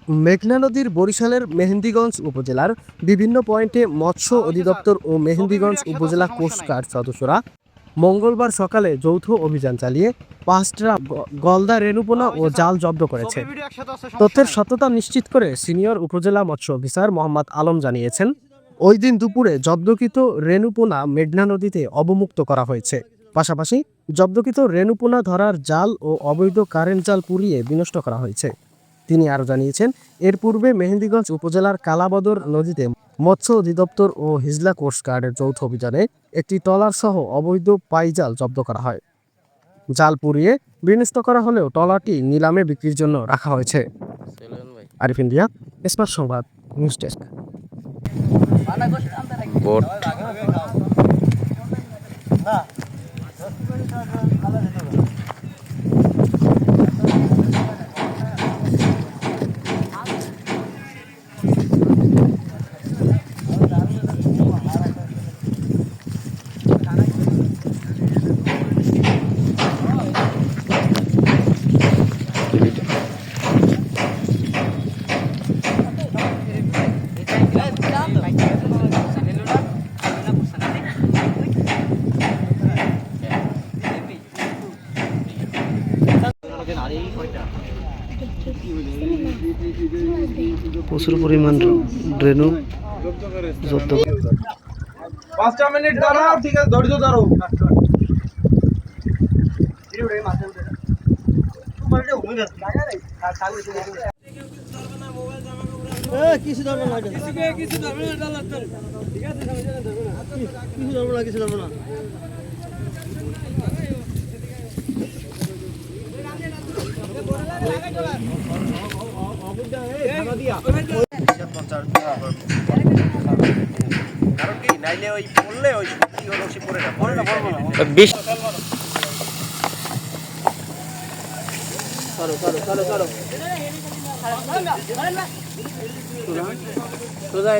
মেঘনা নদীর বরিশালের মেহেন্দিগঞ্জ উপজেলার বিভিন্ন পয়েন্টে মৎস্য অধিদপ্তর ও মেহেন্দিগঞ্জ উপজেলা কোস্টগার্ড সদস্যরা মঙ্গলবার সকালে যৌথ অভিযান চালিয়ে 5টা গলদা রেণুপোনা ও জাল জব্দ করেছে। তথ্যের সত্যতা নিশ্চিত করে সিনিয়র উপজেলা মৎস্য অফিসার মোহাম্মদ আলম জানিয়েছেন, ওই দিন দুপুরে জব্দকৃত রেণুপোনা মেঘনা নদীতে অবমুক্ত করা হয়েছে। পাশাপাশি জব্দকৃত রেণুপোনা ধরার জাল ও অবৈধ কারেন্ট জাল পুড়িয়ে বিনষ্ট করা হয়েছে। তিনি আরও জানিয়েছেন, এর পূর্বে মেহেন্দিগঞ্জ উপজেলার কালাবদর নদীতে মৎস্য অধিদপ্তর ও হিজলা কোস্টগার্ডের যৌথ অভিযানে একটি ট্রলার সহ অবৈধ পাইজাল জব্দ করা হয়। জাল পুড়িয়ে বিনষ্ট করা হলেও ট্রলারটি নিলামে বিক্রির জন্য রাখা হয়েছে। আরিফ ইন্ডিয়া, স্মার্ট সংবাদ, নিউজ ডেস্ক। প্রচুর পরিমাণ রেণু জব্দ। 5 মিনিট দাঁড়াও, ঠিক আছে, ধৈর্য ধরো। কিছু ধরবো না, কিছু ধরবো না। কারণ কি নাইলে ওই পড়লে ওই কি হলো সে পড়ে না সোজা